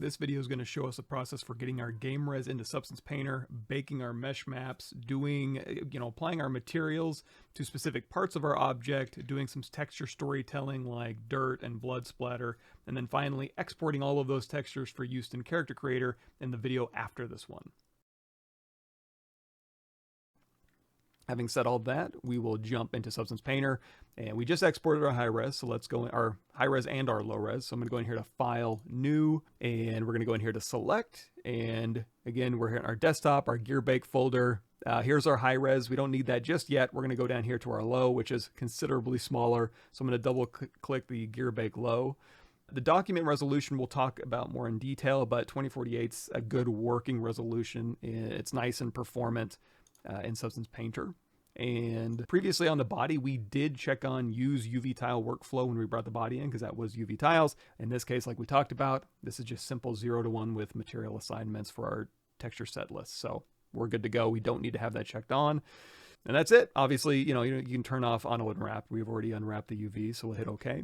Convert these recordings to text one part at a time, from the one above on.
This video is going to show us the process for getting our game res into Substance Painter, baking our mesh maps, doing, applying our materials to specific parts of our object, doing some texture storytelling like dirt and blood splatter, and then finally exporting all of those textures for use in Character Creator in the video after this one. Having said all that, we will jump into Substance Painter, and we just exported our high res, so let's go in our high res and our low res. So I'm going to go in here to File, New, and we're going to go in here to Select, and again, we're here in our desktop, our Gear Bake folder. Here's our high res. We don't need that just yet. We're going to go down here to our low, which is considerably smaller. So I'm going to double click the Gear Bake low. The document resolution we'll talk about more in detail, but 2048's a good working resolution. It's nice and performant in Substance Painter. And previously on the body, we did check on use UV tile workflow when we brought the body in, because that was UV tiles. In this case, like we talked about, this is just simple 0 to 1 with material assignments for our texture set list. So we're good to go. We don't need to have that checked on. And that's it. Obviously, you can turn off auto unwrap. We've already unwrapped the UV, so we'll hit OK.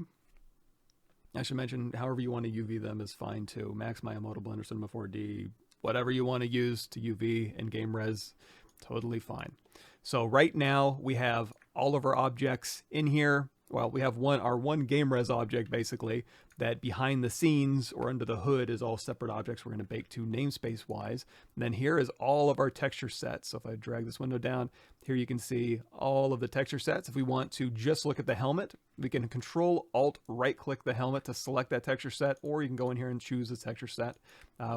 I should mention, however you want to UV them is fine too. Max Maya Moto Blender Cinema 4D, whatever you want to use to UV and game res, totally fine. So right now we have all of our objects in here. Well, we have our one game res object basically that behind the scenes or under the hood is all separate objects we're going to bake to namespace wise. And then here is all of our texture sets. So if I drag this window down, here you can see all of the texture sets. If we want to just look at the helmet, we can Control Alt right click the helmet to select that texture set, or you can go in here and choose the texture set.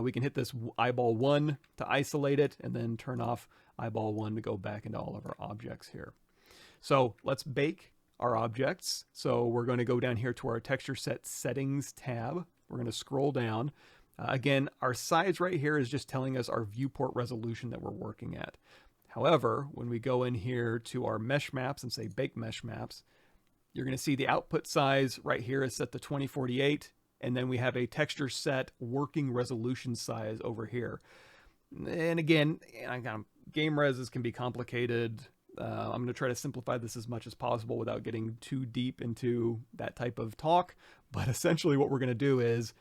We can hit this eyeball 1 to isolate it, and then turn off eyeball 1 to go back into all of our objects here. So let's bake our objects. So we're going to go down here to our texture set settings tab. We're going to scroll down. Again, our size right here is just telling us our viewport resolution that we're working at. However, when we go in here to our mesh maps and say bake mesh maps, you're going to see the output size right here is set to 2048. And then we have a texture set working resolution size over here. And again, game reses can be complicated. I'm going to try to simplify this as much as possible without getting too deep into that type of talk. But essentially what we're going to do is,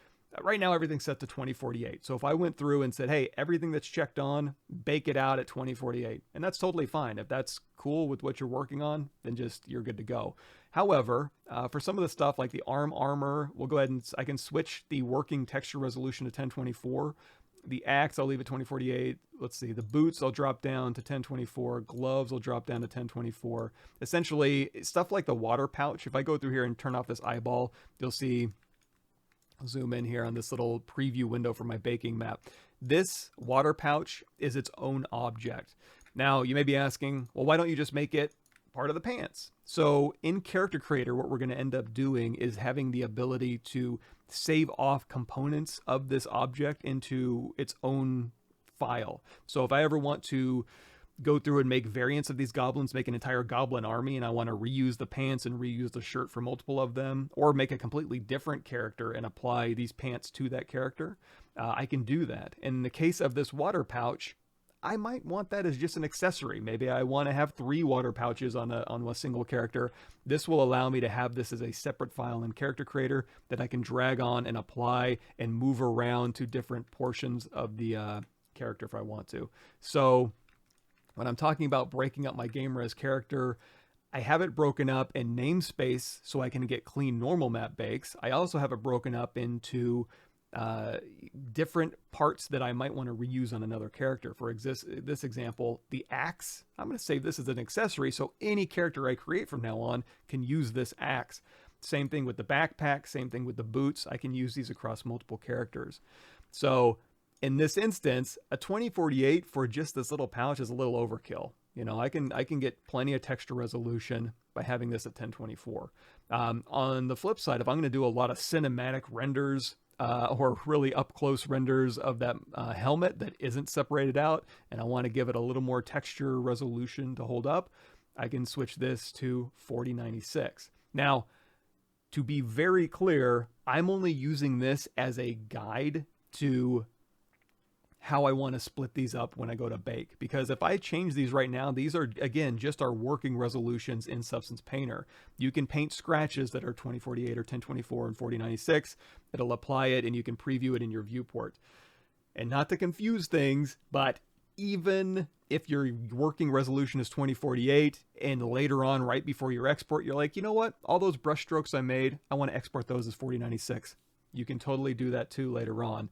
right now everything's set to 2048. So if I went through and said, hey, everything that's checked on, bake it out at 2048. And that's totally fine. If that's cool with what you're working on, then you're good to go. However, for some of the stuff like the armor, we'll go ahead and I can switch the working texture resolution to 1024. The axe, I'll leave at 2048. Let's see, the boots, I'll drop down to 1024. Gloves, I'll drop down to 1024. Essentially, stuff like the water pouch, if I go through here and turn off this eyeball, you'll see, I'll zoom in here on this little preview window for my baking map. This water pouch is its own object. Now, you may be asking, well, why don't you just make it part of the pants? So in Character Creator, what we're going to end up doing is having the ability to save off components of this object into its own file. So if I ever want to go through and make variants of these goblins, make an entire goblin army, and I want to reuse the pants and reuse the shirt for multiple of them, or make a completely different character and apply these pants to that character, I can do that. In the case of this water pouch, I might want that as just an accessory. Maybe I want to have 3 water pouches on a single character. This will allow me to have this as a separate file in Character Creator that I can drag on and apply and move around to different portions of the character if I want to. So when I'm talking about breaking up my game res character, I have it broken up in namespace so I can get clean normal map bakes. I also have it broken up into different parts that I might want to reuse on another character. For this example, the axe, I'm going to save this as an accessory so any character I create from now on can use this axe. Same thing with the backpack, same thing with the boots. I can use these across multiple characters. So in this instance, a 2048 for just this little pouch is a little overkill. I can get plenty of texture resolution by having this at 1024. On the flip side, if I'm going to do a lot of cinematic renders, or really up close renders of that helmet that isn't separated out, and I want to give it a little more texture resolution to hold up, I can switch this to 4096. Now, to be very clear, I'm only using this as a guide to how I want to split these up when I go to bake. Because if I change these right now, these are, again, just our working resolutions in Substance Painter. You can paint scratches that are 2048 or 1024 and 4096. It'll apply it and you can preview it in your viewport. And not to confuse things, but even if your working resolution is 2048 and later on, right before your export, you're like, you know what? All those brush strokes I made, I want to export those as 4096. You can totally do that too later on.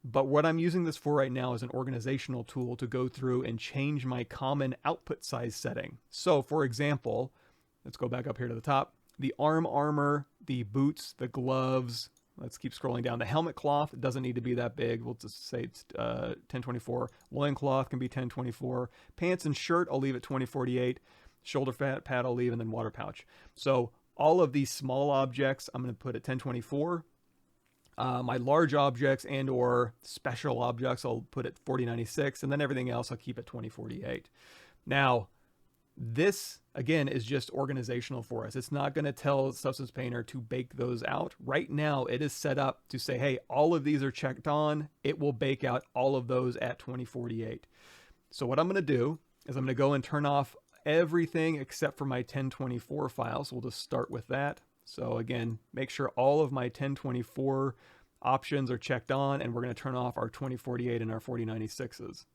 But what I'm using this for right now is an organizational tool to go through and change my common output size setting. So for example, let's go back up here to the top. The arm armor, the boots, the gloves, let's keep scrolling down. The helmet cloth doesn't need to be that big. We'll just say it's 1024. Loincloth can be 1024. Pants and shirt, I'll leave at 2048. Shoulder pad, I'll leave, and then water pouch. So all of these small objects, I'm going to put at 1024. My large objects and or special objects, I'll put at 4096, and then everything else I'll keep at 2048. Now, this, again, is just organizational for us. It's not going to tell Substance Painter to bake those out. Right now, it is set up to say, hey, all of these are checked on. It will bake out all of those at 2048. So what I'm going to do is I'm going to go and turn off everything except for my 1024 file. So we'll just start with that. So again, make sure all of my 1024 options are checked on, and we're going to turn off our 2048 and our 4096s.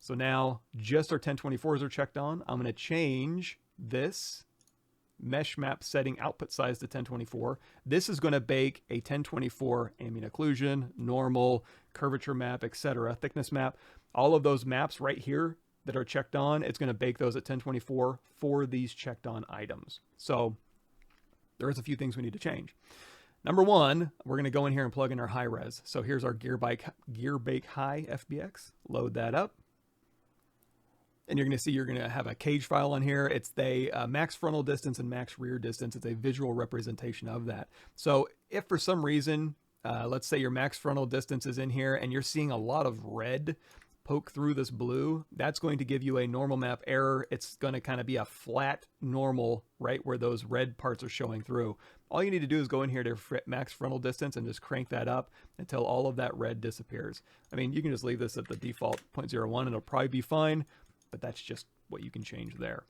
So now just our 1024s are checked on. I'm going to change this mesh map setting output size to 1024. This is going to bake a 1024 ambient occlusion, normal, curvature map, etc., thickness map. All of those maps right here that are checked on, it's going to bake those at 1024 for these checked on items. So there is a few things we need to change. Number one, we're going to go in here and plug in our high res. So here's our Gearbake High FBX. Load that up. And you're going to see you're going to have a cage file on here. It's the max frontal distance and max rear distance. It's a visual representation of that. So if for some reason, let's say your max frontal distance is in here and you're seeing a lot of red poke through this blue, that's going to give you a normal map error. It's going to kind of be a flat normal, right, where those red parts are showing through. All you need to do is go in here to max frontal distance and just crank that up until all of that red disappears. I mean, you can just leave this at the default 0.01 and it'll probably be fine, but that's just what you can change there.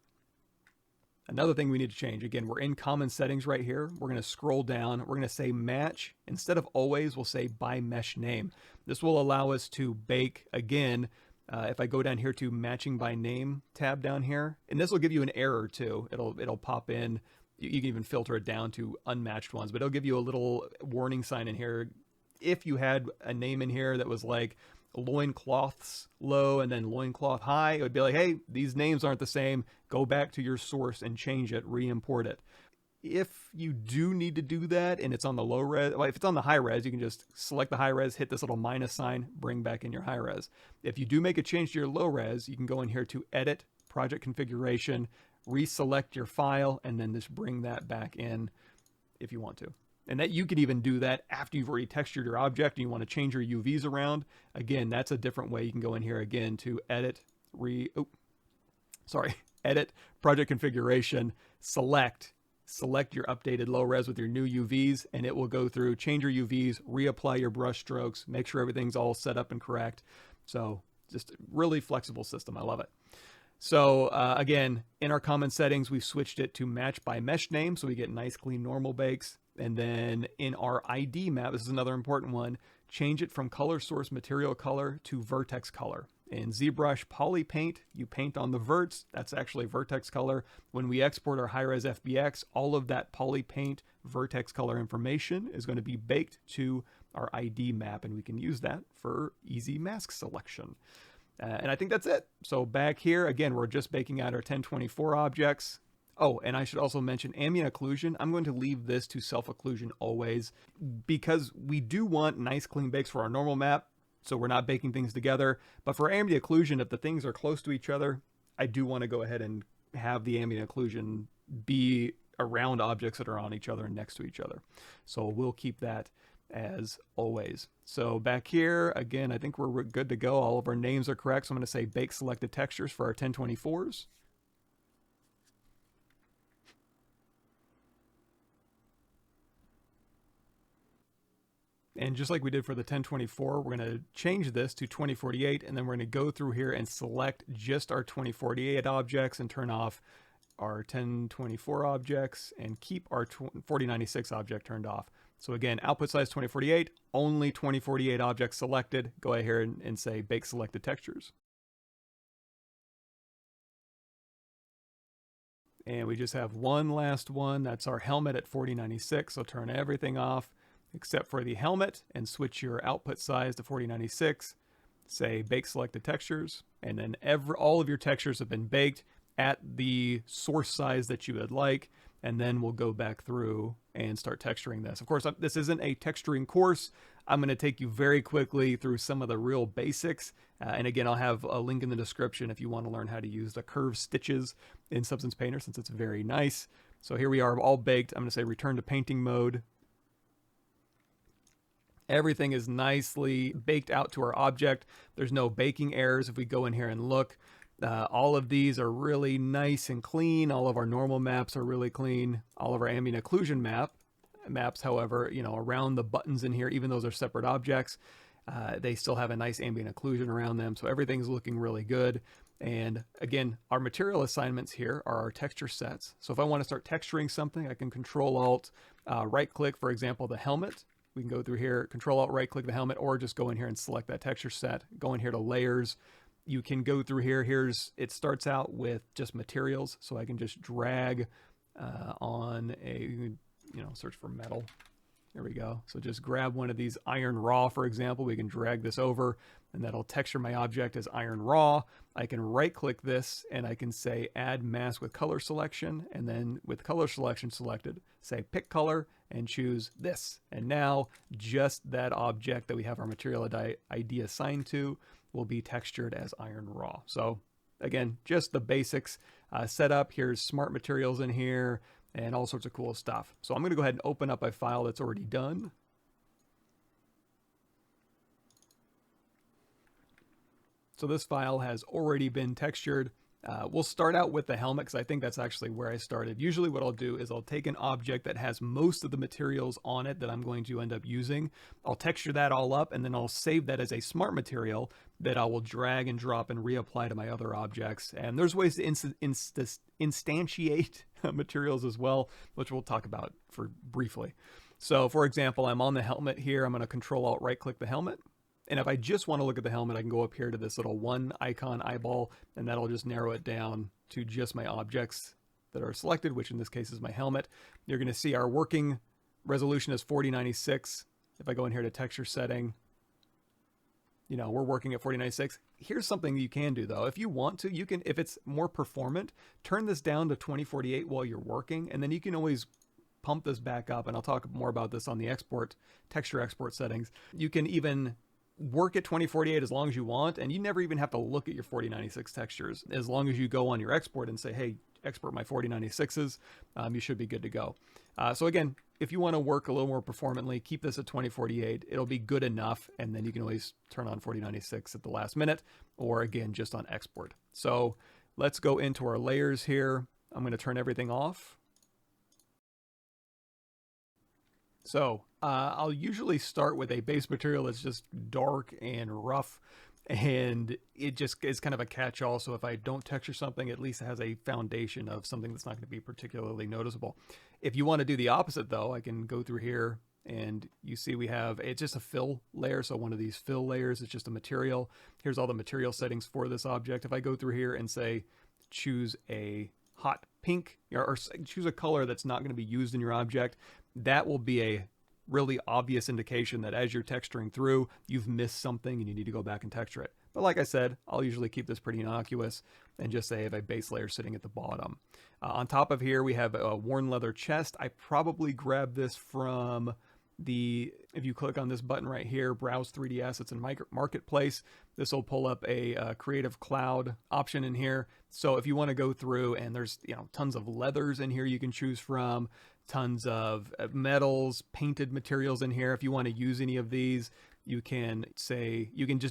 Another thing we need to change, again, we're in common settings right here. We're going to scroll down. We're going to say match. Instead of always, we'll say by mesh name. This will allow us to bake, again, if I go down here to matching by name tab down here, and this will give you an error too. It'll pop in. You can even filter it down to unmatched ones, but it'll give you a little warning sign in here. If you had a name in here that was like loincloths low and then loincloth high, it would be like, hey, these names aren't the same. Go back to your source and change it, re-import it. If you do need to do that and it's on the low res, well, if it's on the high res, you can just select the high res, hit this little minus sign, bring back in your high res. If you do make a change to your low res, you can go in here to edit project configuration, reselect your file, and then just bring that back in if you want to. And that you could even do that after you've already textured your object and you want to change your UVs around. Again, that's a different way. You can go in here again to edit, edit project configuration, select your updated low res with your new UVs, and it will go through, change your UVs, reapply your brush strokes, make sure everything's all set up and correct. So just a really flexible system. I love it. So again, in our common settings, we've switched it to match by mesh name, so we get nice, clean, normal bakes. And then in our ID map, this is another important one, change it from color source material color to vertex color. In ZBrush poly paint, you paint on the verts. That's actually vertex color. When we export our high-res FBX, all of that poly paint vertex color information is going to be baked to our ID map, and we can use that for easy mask selection. And I think that's it. So back here, again, we're just baking out our 1024 objects. Oh, and I should also mention ambient occlusion. I'm going to leave this to self-occlusion always because we do want nice clean bakes for our normal map, so we're not baking things together. But for ambient occlusion, if the things are close to each other, I do want to go ahead and have the ambient occlusion be around objects that are on each other and next to each other. So we'll keep that as always. So back here, again, I think we're good to go. All of our names are correct. So I'm going to say bake selected textures for our 1024s. And just like we did for the 1024, we're going to change this to 2048, and then we're going to go through here and select just our 2048 objects and turn off our 1024 objects and keep our 4096 object turned off. So again, output size 2048, only 2048 objects selected. Go ahead here and say bake selected textures. And we just have one last one. That's our helmet at 4096. So turn everything off except for the helmet and switch your output size to 4096. Say bake selected textures, and then all of your textures have been baked at the source size that you would like, and then we'll go back through and start texturing this. Of course, this isn't a texturing course. I'm going to take you very quickly through some of the real basics. And again, I'll have a link in the description if you want to learn how to use the curved stitches in Substance Painter, since it's very nice. So here we are all baked. I'm going to say return to painting mode. Everything is nicely baked out to our object. There's no baking errors. If we go in here and look, all of these are really nice and clean. All of our normal maps are really clean. All of our ambient occlusion maps, however, around the buttons in here, even though those are separate objects, they still have a nice ambient occlusion around them. So everything's looking really good. And again, our material assignments here are our texture sets. So if I want to start texturing something, I can Control-Alt, right-click, for example, the helmet. We can go through here, Control-Alt, right-click the helmet, or just go in here and select that texture set. Go in here to layers. You can go through here. It starts out with just materials, so I can just drag on search for metal. There we go. So just grab one of these iron raw, for example. We can drag this over, and that'll texture my object as iron raw. I can right-click this, and I can say add mask with color selection, and then with color selection selected, say pick color, and choose this. And now just that object that we have our material ID assigned to will be textured as iron raw. So again, just the basics setup. Here's smart materials in here and all sorts of cool stuff. So I'm going to go ahead and open up a file that's already done. So this file has already been textured. We'll start out with the helmet because I think that's actually where I started. Usually what I'll do is I'll take an object that has most of the materials on it that I'm going to end up using. I'll texture that all up, and then I'll save that as a smart material that I will drag and drop and reapply to my other objects. And there's ways to instantiate materials as well, which we'll talk about briefly. So for example, I'm on the helmet here. I'm going to Control-Alt, right-click the helmet. And if I just want to look at the helmet, I can go up here to this little one icon eyeball, and that'll just narrow it down to just my objects that are selected, which in this case is my helmet. You're going to see our working resolution is 4096. If I go in here to texture setting, we're working at 4096. Here's something you can do though. If you want to, you can, if it's more performant, turn this down to 2048 while you're working, and then you can always pump this back up. And I'll talk more about this on the texture export settings. You can even work at 2048 as long as you want, and you never even have to look at your 4096 textures. As long as you go on your export and say, hey, export my 4096s, you should be good to go. So again, if you want to work a little more performantly, keep this at 2048. It'll be good enough, and then you can always turn on 4096 at the last minute, or again, just on export. So let's go into our layers here. I'm going to turn everything off. So I'll usually start with a base material that's just dark and rough, and it just is kind of a catch-all. So if I don't texture something, at least it has a foundation of something that's not going to be particularly noticeable. If you want to do the opposite though, I can go through here, and you see it's just a fill layer. So one of these fill layers is just a material. Here's all the material settings for this object. If I go through here and say choose a hot pink, or choose a color that's not going to be used in your object, that will be a really obvious indication that as you're texturing through, you've missed something and you need to go back and texture it. But like I said, I'll usually keep this pretty innocuous and just say I have a base layer sitting at the bottom. On top of here, we have a worn leather chest. I probably grabbed this from if you click on this button right here, browse 3D assets in marketplace, this will pull up a creative cloud option in here. So if you want to go through, and there's tons of leathers in here you can choose from, tons of metals, painted materials in here. If you want to use any of these, you can just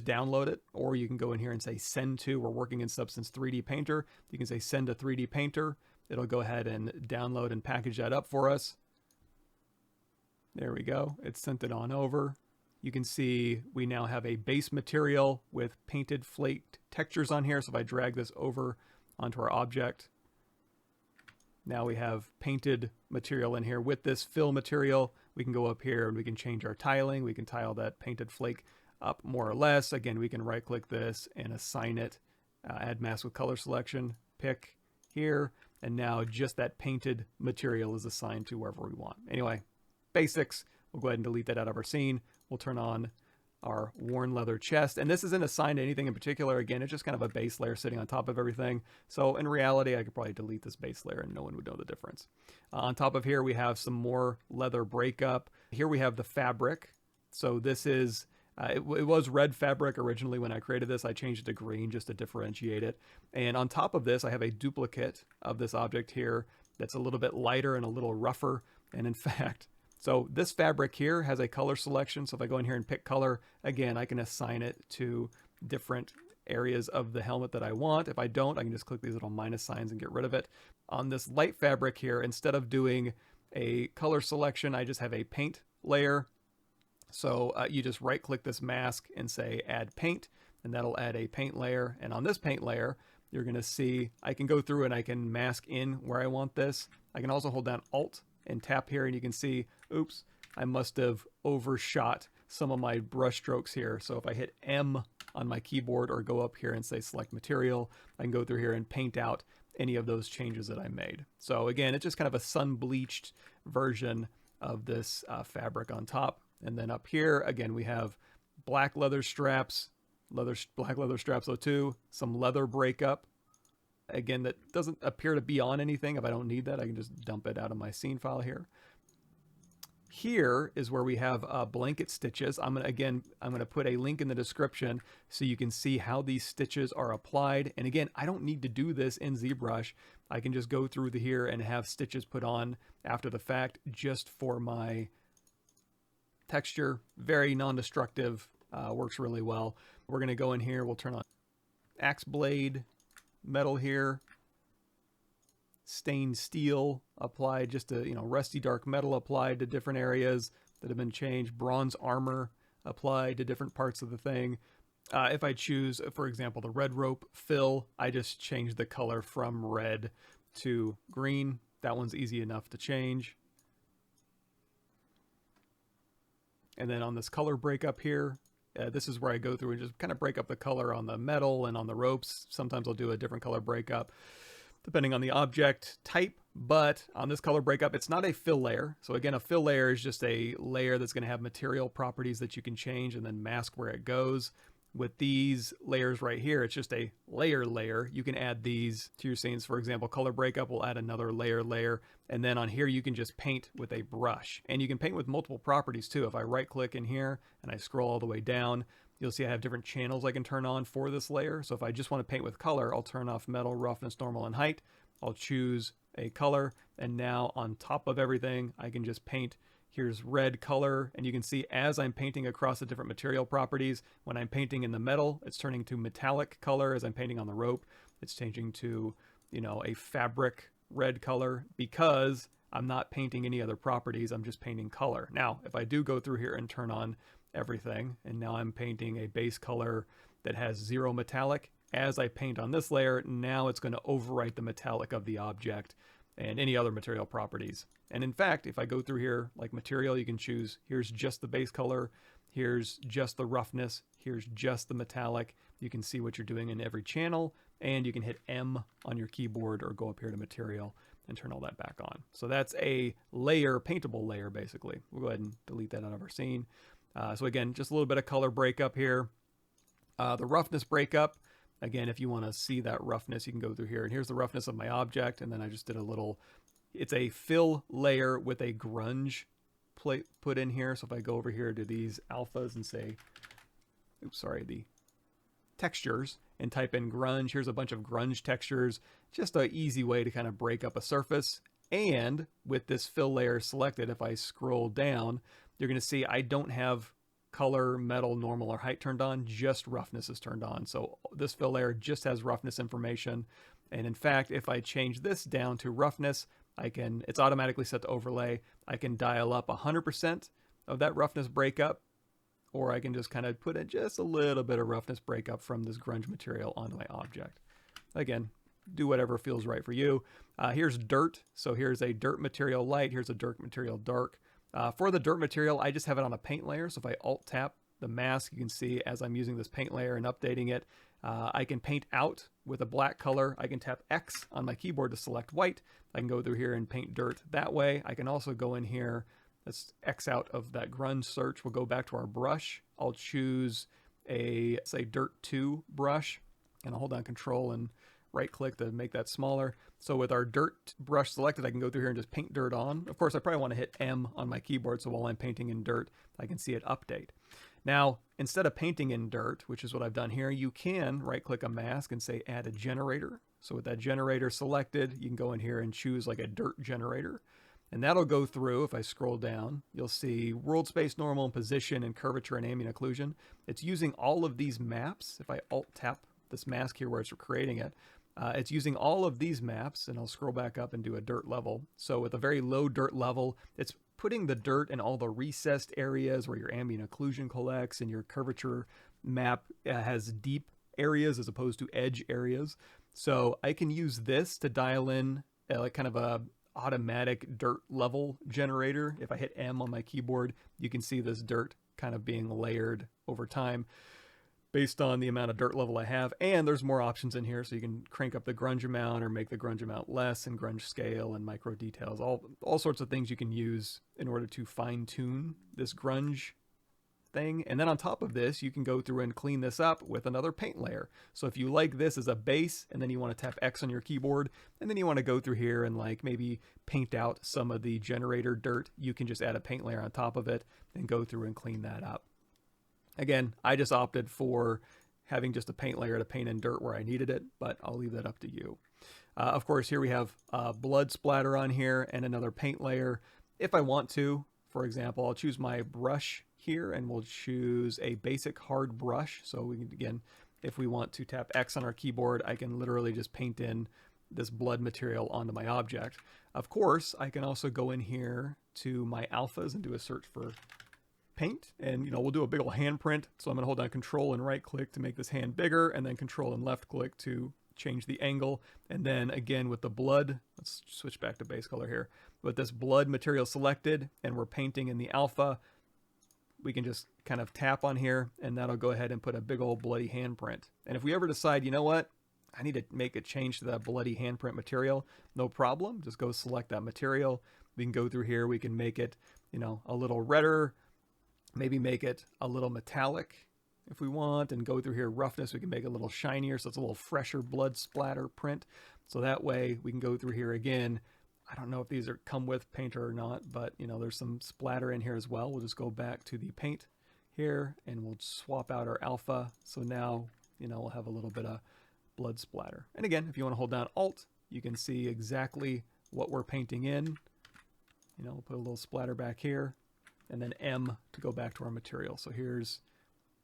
download it, or you can go in here and say send to. We're working in Substance 3D Painter. You can say send to 3D Painter. It'll go ahead and download and package that up for us. There we go. It's sent it on over. you can see we now have a base material with painted flaked textures on here. So if I drag this over onto our object, now we have painted material in here with this fill material. We can go up here and we can change our tiling. We can tile that painted flake up more or less. Again, we can right click this and assign it, add mask with color selection, pick here, and now just that painted material is assigned to wherever we want. Anyway, basics. We'll go ahead and delete that out of our scene. We'll turn on our worn leather chest, and this isn't assigned to anything in particular. Again, it's just kind of a base layer sitting on top of everything. So in reality, I could probably delete this base layer and no one would know the difference. On top of here, we have some more leather breakup. Here we have the fabric. So this is, it was red fabric originally when I created this. I changed it to green just to differentiate it. And on top of this, I have a duplicate of this object here that's a little bit lighter and a little rougher. And in fact, so this fabric here has a color selection. So if I go in here and pick color, again, I can assign it to different areas of the helmet that I want. If I don't, I can just click these little minus signs and get rid of it. On this light fabric here, instead of doing a color selection, I just have a paint layer. So you just right click this mask and say add paint, and that'll add a paint layer. And on this paint layer, you're gonna see I can go through and I can mask in where I want this. I can also hold down Alt and tap here, and you can see, oops, I must have overshot some of my brush strokes here. So if I hit M on my keyboard or go up here and say select material, I can go through here and paint out any of those changes that I made. So again, it's just kind of a sun bleached version of this fabric on top. And then up here, again, we have black leather straps, black leather straps 02, some leather breakup. Again, that doesn't appear to be on anything. If I don't need that, I can just dump it out of my scene file here. Here is where we have blanket stitches. I'm gonna put a link in the description so you can see how these stitches are applied. And again, I don't need to do this in ZBrush. I can just go through here and have stitches put on after the fact just for my texture. Very non-destructive, works really well. We're gonna go in here, we'll turn on axe blade, metal here, stained steel applied, just a rusty dark metal applied to different areas that have been changed, bronze armor applied to different parts of the thing. If I choose, for example, the red rope fill, I just change the color from red to green. That one's easy enough to change. And then on this color breakup here, this is where I go through and just kind of break up the color on the metal and on the ropes. Sometimes I'll do a different color breakup depending on the object type, but on this color breakup, it's not a fill layer. So again, a fill layer is just a layer that's going to have material properties that you can change and then mask where it goes. With these layers right here, it's just a layer. You can add these to your scenes. For example, color breakup will add another layer, and then on here you can just paint with a brush. And you can paint with multiple properties too. If I right click in here and I scroll all the way down, you'll see I have different channels I can turn on for this layer. So if I just want to paint with color, I'll turn off metal, roughness, normal, and height. I'll choose a color, and now on top of everything, I can just paint. Here's red color, and you can see as I'm painting across the different material properties, when I'm painting in the metal, it's turning to metallic color. As I'm painting on the rope, it's changing to, a fabric red color, because I'm not painting any other properties, I'm just painting color. Now, if I do go through here and turn on everything, and now I'm painting a base color that has 0 metallic, as I paint on this layer, now it's going to overwrite the metallic of the object and any other material properties. And in fact, if I go through here, like material, you can choose, here's just the base color, here's just the roughness, here's just the metallic. You can see what you're doing in every channel, and you can hit M on your keyboard or go up here to material and turn all that back on. So that's a layer, paintable layer, basically. We'll go ahead and delete that out of our scene. So again, just a little bit of color breakup here. The roughness breakup, again, if you want to see that roughness, you can go through here. And here's the roughness of my object. And then I just did a little, it's a fill layer with a grunge plate put in here. So if I go over here to these alphas and say, oops, sorry, the textures, and type in grunge, here's a bunch of grunge textures. Just an easy way to kind of break up a surface. And with this fill layer selected, if I scroll down, you're going to see I don't have color, metal, normal, or height turned on, just roughness is turned on. So this fill layer just has roughness information. And in fact, if I change this down to roughness, it's automatically set to overlay. I can dial up 100% of that roughness breakup, or I can just kind of put in just a little bit of roughness breakup from this grunge material onto my object. Again, do whatever feels right for you. Here's dirt. So here's a dirt material light. Here's a dirt material dark. For the dirt material, I just have it on a paint layer. So if I alt tap the mask, you can see as I'm using this paint layer and updating it, I can paint out with a black color. I can tap X on my keyboard to select white. I can go through here and paint dirt that way. I can also go in here, let's X out of that grunge search. We'll go back to our brush. I'll choose a, say, Dirt 2 brush, and I'll hold down Control and right click to make that smaller. So with our dirt brush selected, I can go through here and just paint dirt on. Of course, I probably want to hit M on my keyboard, so while I'm painting in dirt, I can see it update. Now, instead of painting in dirt, which is what I've done here, you can right click a mask and say add a generator. So with that generator selected, you can go in here and choose like a dirt generator. And that'll go through, if I scroll down, you'll see world space, normal, and position, and curvature, and ambient occlusion. It's using all of these maps. If I alt tap this mask here where it's creating it, it's using all of these maps, and I'll scroll back up and do a dirt level. So with a very low dirt level, it's putting the dirt in all the recessed areas where your ambient occlusion collects, and your curvature map has deep areas as opposed to edge areas. So I can use this to dial in like kind of a automatic dirt level generator. If I hit M on my keyboard, you can see this dirt kind of being layered over time based on the amount of dirt level I have. And there's more options in here, so you can crank up the grunge amount or make the grunge amount less, and grunge scale and micro details, all sorts of things you can use in order to fine tune this grunge thing. And then on top of this, you can go through and clean this up with another paint layer. So if you like this as a base, and then you want to tap X on your keyboard, and then you want to go through here and like maybe paint out some of the generator dirt, you can just add a paint layer on top of it and go through and clean that up. Again, I just opted for having just a paint layer to paint in dirt where I needed it, but I'll leave that up to you. Of course, here we have blood splatter on here and another paint layer. If I want to, for example, I'll choose my brush here, and we'll choose a basic hard brush. So we can, again, if we want to tap X on our keyboard, I can literally just paint in this blood material onto my object. Of course, I can also go in here to my alphas and do a search for paint, and we'll do a big old handprint. So I'm going to hold down Control and right click to make this hand bigger, and then Control and left click to change the angle. And then again with the blood, let's switch back to base color here. With this blood material selected and we're painting in the alpha, we can just kind of tap on here, and that'll go ahead and put a big old bloody handprint. And if we ever decide, you know what, I need to make a change to that bloody handprint material, no problem. Just go select that material. We can go through here. We can make it, a little redder, maybe make it a little metallic if we want, and go through here roughness. We can make it a little shinier, so it's a little fresher blood splatter print. So that way we can go through here again. I don't know if these come with painter or not, but there's some splatter in here as well. We'll just go back to the paint here, and we'll swap out our alpha. So now we'll have a little bit of blood splatter. And again, if you want to hold down Alt, you can see exactly what we're painting in. We'll put a little splatter back here, and then M to go back to our material. So here's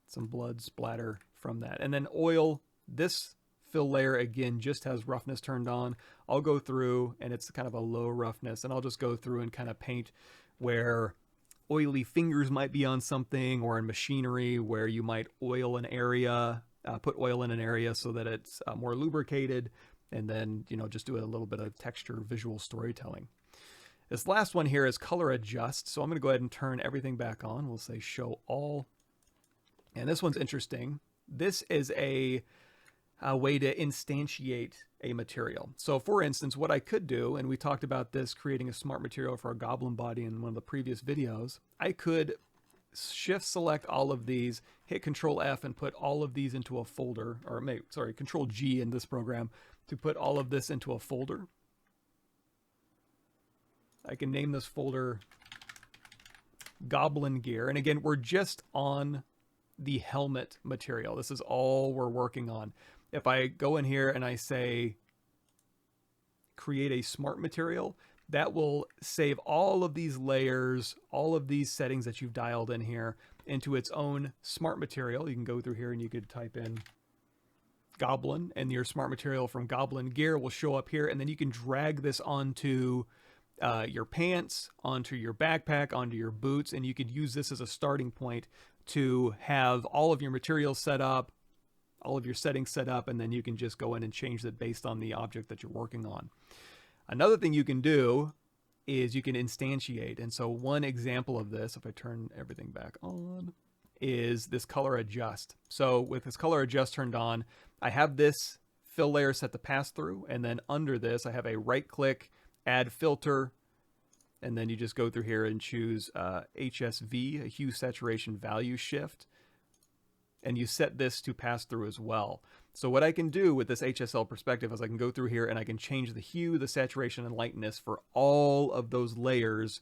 some blood splatter from that. And then oil, this fill layer again just has roughness turned on. I'll go through, and it's kind of a low roughness, and I'll just go through and kind of paint where oily fingers might be on something, or in machinery where you might oil an area, put oil in an area so that it's more lubricated, and then just do a little bit of texture visual storytelling. This last one here is color adjust. So I'm going to go ahead and turn everything back on. We'll say show all. And this one's interesting. This is a way to instantiate a material. So for instance, what I could do, and we talked about this creating a smart material for our goblin body in one of the previous videos, I could shift select all of these, hit Control F and put all of these into a folder, or sorry, Control G in this program to put all of this into a folder. I can name this folder Goblin Gear. And again, we're just on the helmet material. This is all we're working on. If I go in here and I say create a smart material, that will save all of these layers, all of these settings that you've dialed in here into its own smart material. You can go through here and you could type in Goblin, and your smart material from Goblin Gear will show up here, and then you can drag this onto your pants, onto your backpack, onto your boots, and you could use this as a starting point to have all of your materials set up, all of your settings set up, and then you can just go in and change it based on the object that you're working on. Another thing you can do is you can instantiate. And so one example of this, if I turn everything back on, is this color adjust. So with this color adjust turned on, I have this fill layer set to pass through, and then under this I have a right click, add filter, and then you just go through here and choose HSV, a hue saturation value shift, and you set this to pass through as well. So what I can do with this HSL perspective is I can go through here and I can change the hue, the saturation, and lightness for all of those layers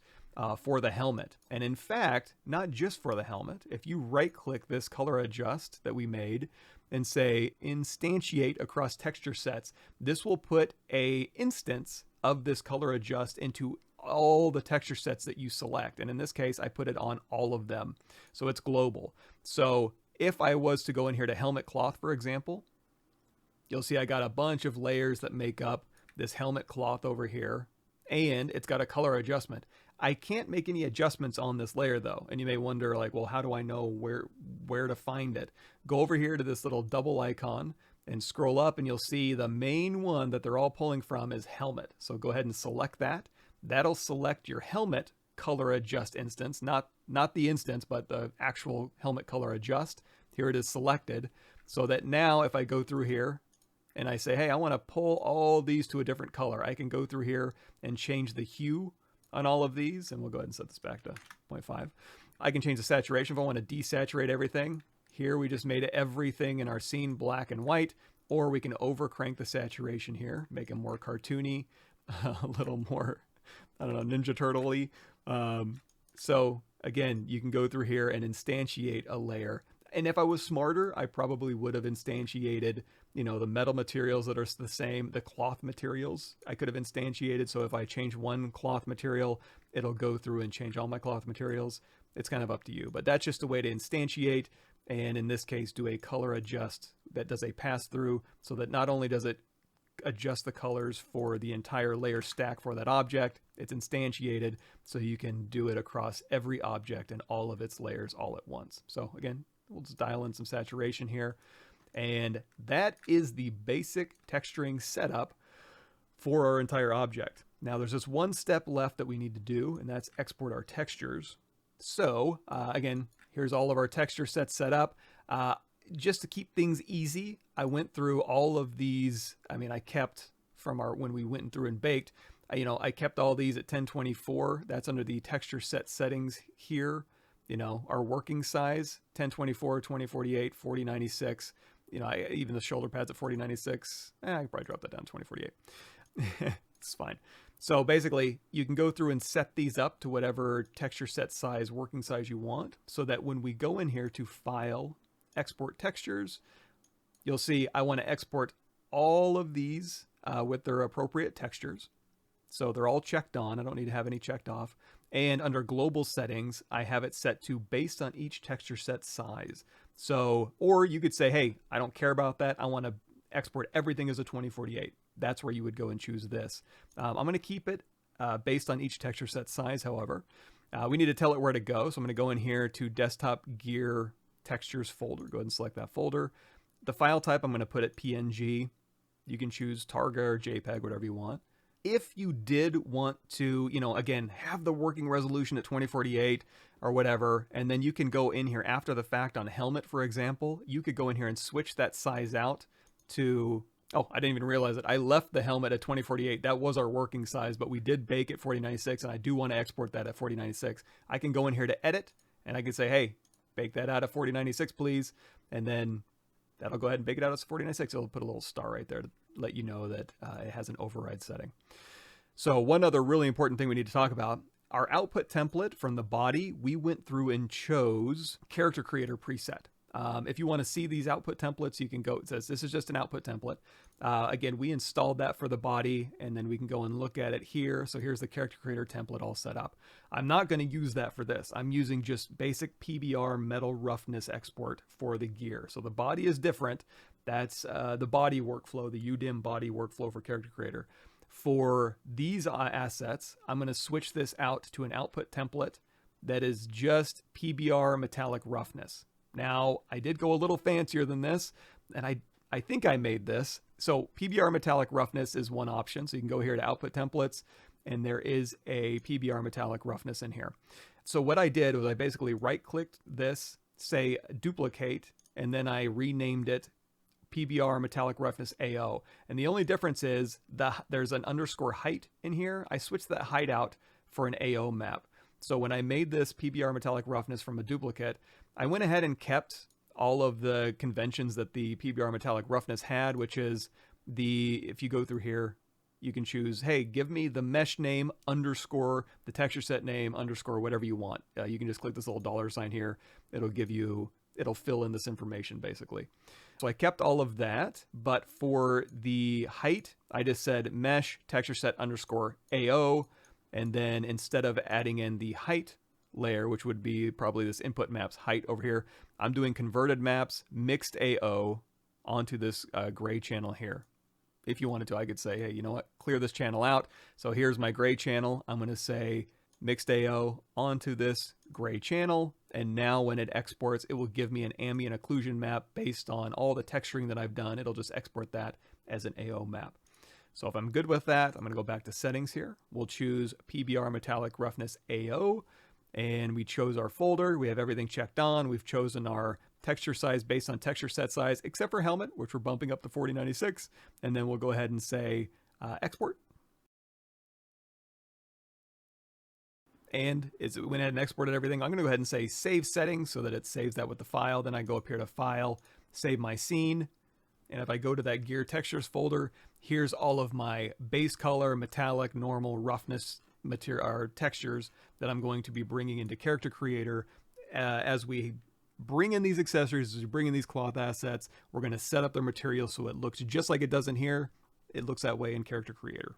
for the helmet. And in fact, not just for the helmet. If you right click this color adjust that we made and say instantiate across texture sets, this will put a instance of this color adjust into all the texture sets that you select. And in this case, I put it on all of them. So it's global. So if I was to go in here to helmet cloth, for example, you'll see I got a bunch of layers that make up this helmet cloth over here, and it's got a color adjustment. I can't make any adjustments on this layer though. And you may wonder, like, well, how do I know where to find it? Go over here to this little double icon and scroll up, and you'll see the main one that they're all pulling from is helmet. So go ahead and select that. That'll select your helmet color adjust instance, not the instance, but the actual helmet color adjust. Here it is selected, so that now if I go through here and I say, hey, I want to pull all these to a different color, I can go through here and change the hue on all of these, and we'll go ahead and set this back to 0.5. I can change the saturation if I want to desaturate everything. Here we just made everything in our scene black and white, or we can over crank the saturation here, make it more cartoony, a little more, I don't know, Ninja Turtle-y. So again, you can go through here and instantiate a layer. And if I was smarter, I probably would have instantiated, you know, the metal materials that are the same, the cloth materials I could have instantiated. So if I change one cloth material, it'll go through and change all my cloth materials. It's kind of up to you, but that's just a way to instantiate. And in this case, do a color adjust that does a pass through, so that not only does it adjust the colors for the entire layer stack for that object, it's instantiated, so you can do it across every object and all of its layers all at once. So again, we'll just dial in some saturation here. And that is the basic texturing setup for our entire object. Now there's just one step left that we need to do, and that's export our textures. So again, here's all of our texture sets set up. Just to keep things easy, I went through all of these. I mean, I kept from when we went through and baked, I kept all these at 1024. That's under the texture set settings here. Our working size, 1024, 2048, 4096. Even the shoulder pads at 4096. I can probably drop that down to 2048. It's fine. So basically, you can go through and set these up to whatever texture set size, working size you want, so that when we go in here to File, Export Textures, you'll see I want to export all of these with their appropriate textures. So they're all checked on. I don't need to have any checked off. And under global settings, I have it set to based on each texture set size. So, or you could say, hey, I don't care about that. I want to export everything as a 2048. That's where you would go and choose this. I'm going to keep it based on each texture set size, however. We need to tell it where to go. So I'm going to go in here to Desktop Gear Textures folder. Go ahead and select that folder. The file type, I'm going to put it PNG. You can choose Targa or JPEG, whatever you want. If you did want to, again, have the working resolution at 2048 or whatever, and then you can go in here after the fact on helmet, for example, you could go in here and switch that size out to, oh, I didn't even realize it. I left the helmet at 2048. That was our working size, but we did bake at 4096, and I do want to export that at 4096. I can go in here to edit, and I can say, hey, bake that out at 4096, please. And then that'll go ahead and bake it out as 4096. It'll put a little star right there to let you know that it has an override setting. So one other really important thing we need to talk about, our output template from the body, we went through and chose character creator preset. If you want to see these output templates, you can go, it says this is just an output template. Again, we installed that for the body, and then we can go and look at it here. So here's the character creator template all set up. I'm not going to use that for this. I'm using just basic PBR metal roughness export for the gear. So the body is different. That's the body workflow, the UDIM body workflow for character creator. For these assets, I'm going to switch this out to an output template that is just PBR metallic roughness. Now, I did go a little fancier than this, and I think I made this. So PBR metallic roughness is one option. So you can go here to output templates, and there is a PBR metallic roughness in here. So what I did was I basically right-clicked this, say duplicate, and then I renamed it PBR metallic roughness AO. And the only difference is there's an underscore height in here. I switched that height out for an AO map. So when I made this PBR metallic roughness from a duplicate, I went ahead and kept all of the conventions that the PBR metallic roughness had, which is if you go through here, you can choose, hey, give me the mesh name underscore the texture set name underscore whatever you want. You can just click this little $sign here. It'll fill in this information basically. So I kept all of that, but for the height, I just said mesh texture set underscore AO. And then instead of adding in the height layer, which would be probably this input maps height over here, I'm doing converted maps mixed AO onto this gray channel here. If you wanted to, I could say, hey, you know what, clear this channel out. So here's my gray channel. I'm going to say mixed AO onto this gray channel. And now when it exports, it will give me an ambient occlusion map based on all the texturing that I've done. It'll just export that as an AO map. So if I'm good with that, I'm going to go back to settings here. We'll choose PBR metallic roughness AO. And we chose our folder. We have everything checked on. We've chosen our texture size based on texture set size, except for helmet, which we're bumping up to 4096. And then we'll go ahead and say export. And it went ahead and exported everything. I'm going to go ahead and say save settings so that it saves that with the file. Then I go up here to File, Save My Scene. And if I go to that Gear Textures folder, here's all of my base color, metallic, normal, roughness material or textures that I'm going to be bringing into Character Creator. As we bring in these accessories, as we bring in these cloth assets, we're going to set up their material so it looks just like it does in here. It looks that way in Character Creator.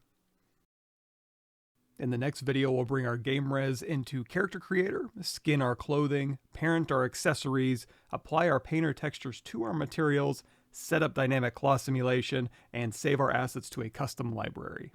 In the next video, we'll bring our game res into Character Creator, skin our clothing, parent our accessories, apply our painter textures to our materials, set up dynamic cloth simulation, and save our assets to a custom library.